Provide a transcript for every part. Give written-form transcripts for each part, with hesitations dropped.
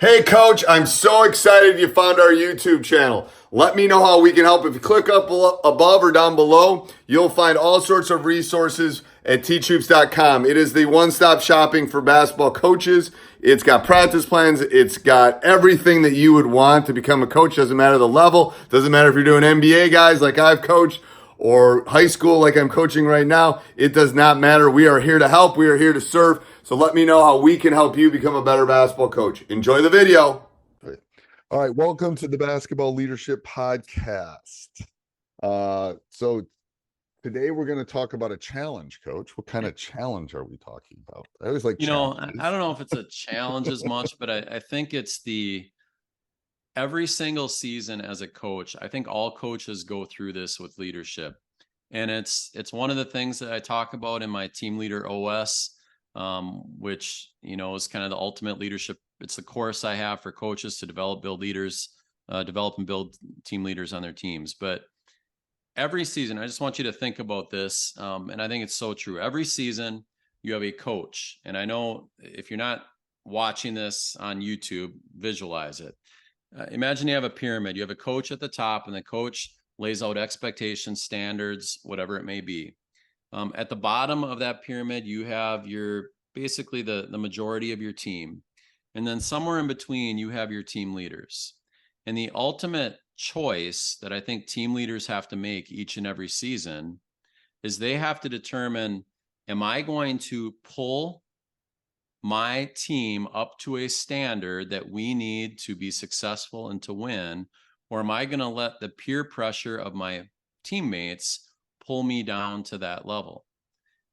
Hey, Coach, I'm so excited you found our YouTube channel. Let me know how we can help. If you click up above or down below, you'll find all sorts of resources at teachhoops.com. It is the one-stop shopping for basketball coaches. It's got practice plans. It's got everything that you would want to become a coach. Doesn't matter the level. Doesn't matter if you're doing NBA guys like I've coached or high school like I'm coaching right now. It does not matter. We are here to help. We are here to serve. So let me know how we can help you become a better basketball coach. Enjoy the video. All right, welcome to the Basketball Leadership Podcast. So today we're going to talk about a challenge, Coach. What kind of challenge are we talking about? I always like, I don't know if it's a challenge as much, but I think it's every single season as a coach. I think all coaches go through this with leadership, and it's one of the things that I talk about in my Team Leader OS, which is kind of the ultimate leadership. It's the course I have for coaches to develop and build team leaders on their teams. But every season, I just want you to think about this, and I think it's so true. Every season, you have a coach, and I know if you're not watching this on YouTube, visualize it. Imagine you have a pyramid. You have a coach at the top, and the coach lays out expectations, standards, whatever it may be. At the bottom of that pyramid, you have basically the majority of your team. And then somewhere in between, you have your team leaders. And the ultimate choice that I think team leaders have to make each and every season is they have to determine, am I going to pull my team up to a standard that we need to be successful and to win? Or am I going to let the peer pressure of my teammates pull me down to that level?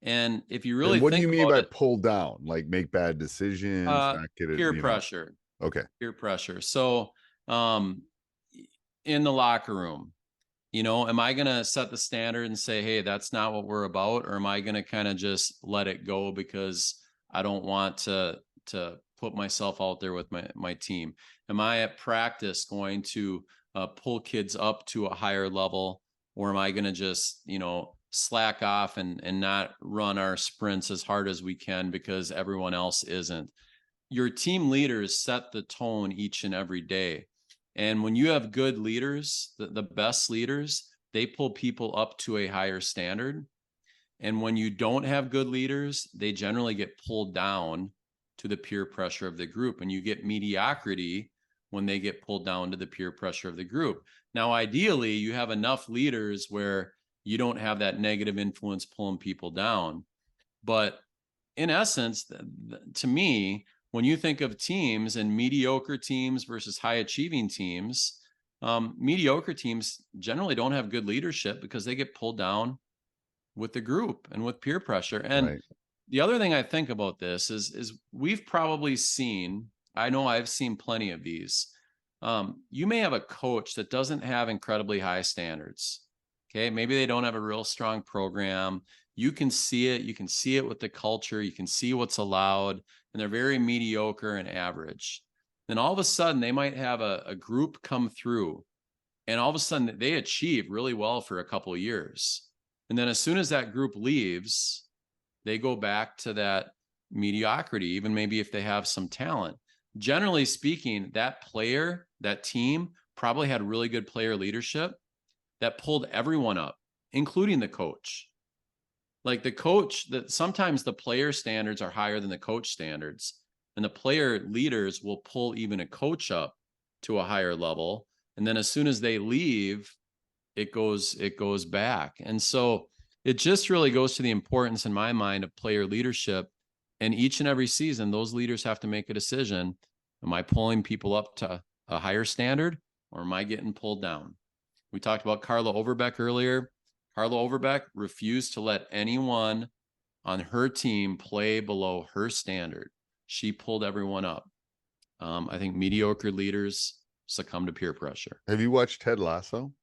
And if you really what do you mean by it, pull down? Like make bad decisions, not get it, peer pressure. Okay. Peer pressure. So in the locker room, am I going to set the standard and say, hey, that's not what we're about? Or am I going to kind of just let it go because I don't want to put myself out there with my team? Am I at practice going to pull kids up to a higher level? Or am I going to just, slack off and not run our sprints as hard as we can because everyone else isn't? Your team leaders set the tone each and every day. And when you have good leaders, the best leaders, they pull people up to a higher standard. And when you don't have good leaders, they generally get pulled down to the peer pressure of the group. And you get mediocrity when they get pulled down to the peer pressure of the group. Now, ideally, you have enough leaders where you don't have that negative influence pulling people down. But in essence, to me, when you think of teams and mediocre teams versus high achieving teams, mediocre teams generally don't have good leadership because they get pulled down with the group and with peer pressure. And right. The other thing I think about this is we've probably seen, I know I've seen plenty of these. You may have a coach that doesn't have incredibly high standards. Okay, maybe they don't have a real strong program. You can see it. You can see it with the culture. You can see what's allowed, and they're very mediocre and average. Then all of a sudden, they might have a group come through, and all of a sudden, they achieve really well for a couple of years. And then as soon as that group leaves, they go back to that mediocrity, even maybe if they have some talent. Generally speaking, that player, that team probably had really good player leadership that pulled everyone up, including the coach. Like the coach, that sometimes the player standards are higher than the coach standards, and the player leaders will pull even a coach up to a higher level. And then as soon as they leave, it goes back. And so it just really goes to the importance in my mind of player leadership. And each and every season, those leaders have to make a decision. Am I pulling people up to a higher standard, or am I getting pulled down? We talked about Carla Overbeck earlier. Carla Overbeck refused to let anyone on her team play below her standard. She pulled everyone up. I think mediocre leaders succumb to peer pressure. Have you watched Ted Lasso?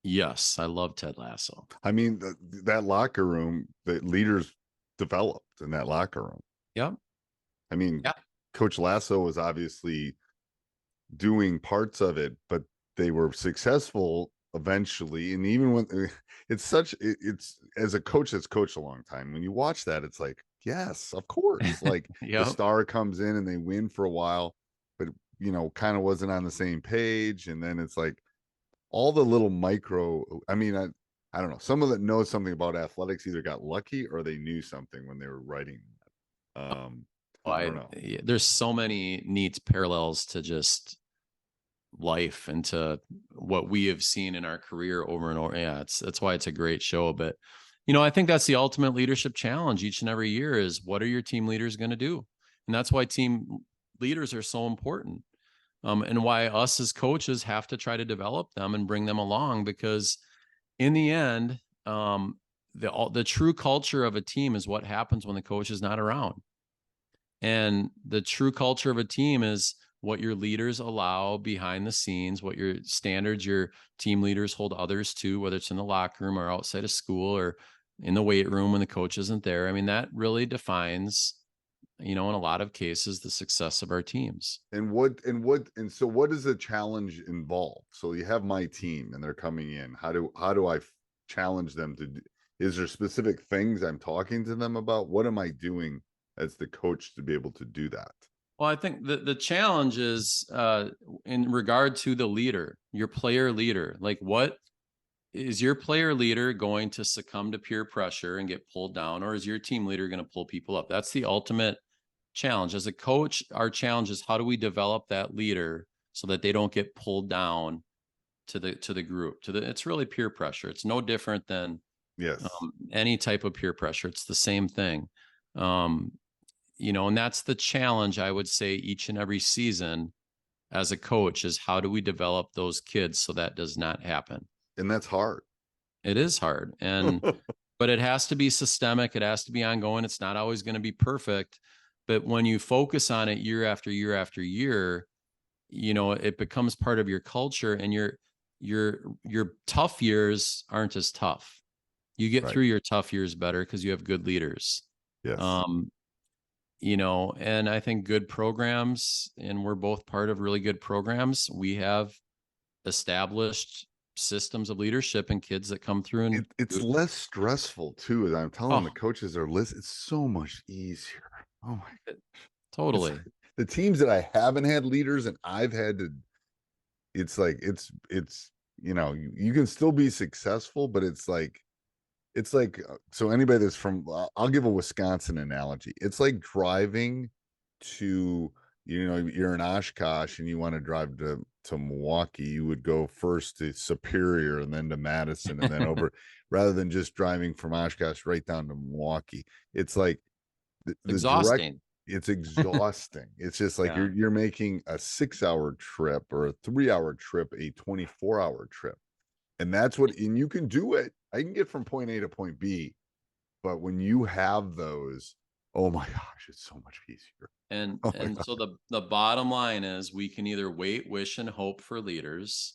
Yes, I love Ted Lasso. I mean, that locker room, the leaders developed in that locker room. Yeah. I mean, Coach Lasso was obviously doing parts of it, but they were successful eventually. And even when it's as a coach that's coached a long time, when you watch that, it's like, yes, of course. Like the star comes in and they win for a while, but kind of wasn't on the same page. And then it's like all the little micro, I mean, I don't know. Someone that knows something about athletics either got lucky or they knew something when they were writing that. I don't know. There's so many neat parallels to just life and to what we have seen in our career over and over. Yeah, that's why it's a great show. But I think that's the ultimate leadership challenge each and every year is what are your team leaders going to do? And that's why team leaders are so important. And why us as coaches have to try to develop them and bring them along, because in the end, the true culture of a team is what happens when the coach is not around. And the true culture of a team is what your leaders allow behind the scenes, what your standards your team leaders hold others to, whether it's in the locker room or outside of school or in the weight room when the coach isn't there. I mean, that really defines, in a lot of cases, the success of our teams. And so what does the challenge involve? So you have my team and they're coming in. How do I challenge them to is there specific things I'm talking to them about? What am I doing as the coach to be able to do that? Well, I think the challenge is in regard to the leader, your player leader. Like, what is your player leader going to succumb to peer pressure and get pulled down, or is your team leader going to pull people up? That's the ultimate challenge. As a coach, our challenge is how do we develop that leader so that they don't get pulled down to the group. It's really peer pressure. It's no different than any type of peer pressure. It's the same thing. And that's the challenge, I would say, each and every season as a coach is how do we develop those kids so that does not happen? And that's hard. It is hard. But it has to be systemic. It has to be ongoing. It's not always going to be perfect. But when you focus on it year after year after year, it becomes part of your culture, and your tough years aren't as tough. You get through your tough years better because you have good leaders. Yes. And I think good programs, and we're both part of really good programs. We have established systems of leadership and kids that come through, and it's less stressful too. As I'm telling the coaches it's so much easier. Oh my God. Totally. The teams that I haven't had leaders and I've had to, it's like, you can still be successful, but it's like, so anybody that's from, I'll give a Wisconsin analogy. It's like driving to, you're in Oshkosh and you want to drive to Milwaukee. You would go first to Superior and then to Madison and then over, rather than just driving from Oshkosh right down to Milwaukee. It's like exhausting. It's exhausting. It's just like you're making a 6-hour trip or a 3-hour trip, a 24-hour trip. And that's and you can do it. I can get from point A to point B, but when you have those, oh my gosh, it's so much easier. And so the bottom line is we can either wait, wish, and hope for leaders,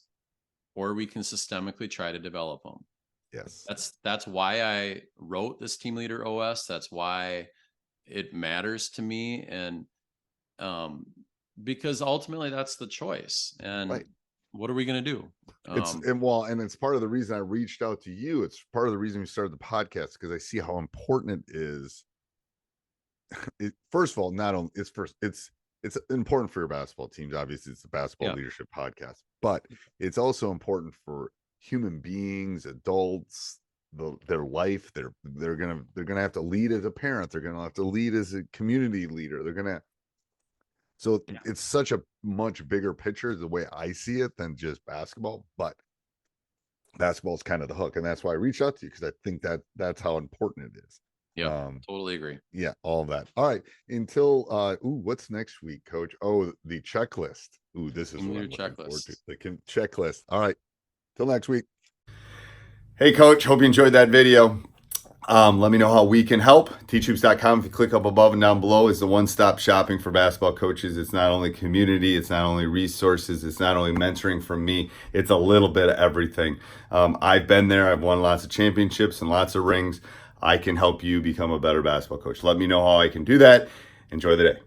or we can systemically try to develop them. Yes. That's why I wrote this Team Leader OS. That's why it matters to me. And because ultimately that's the choice. And what are we going to do? It's part of the reason I reached out to you. It's part of the reason we started the podcast, because I see how important it is. First of all, not only it's important for your basketball teams. Obviously, it's a basketball leadership podcast, but it's also important for human beings, adults, their life. They're gonna have to lead as a parent. They're gonna have to lead as a community leader. It's such a much bigger picture, the way I see it, than just basketball. But basketball is kind of the hook, and that's why I reached out to you, because I think that's how important it is. Yeah, totally agree. Yeah, all of that. All right. Until what's next week, Coach? Oh, the checklist. This is what I'm looking forward to. The checklist. All right. Till next week. Hey, Coach. Hope you enjoyed that video. Let me know how we can help. Teachhoops.com, if you click up above and down below, is the one-stop shopping for basketball coaches. It's not only community, it's not only resources, it's not only mentoring from me, it's a little bit of everything. I've been there. I've won lots of championships and lots of rings. I can help you become a better basketball coach. Let me know how I can do that. Enjoy the day.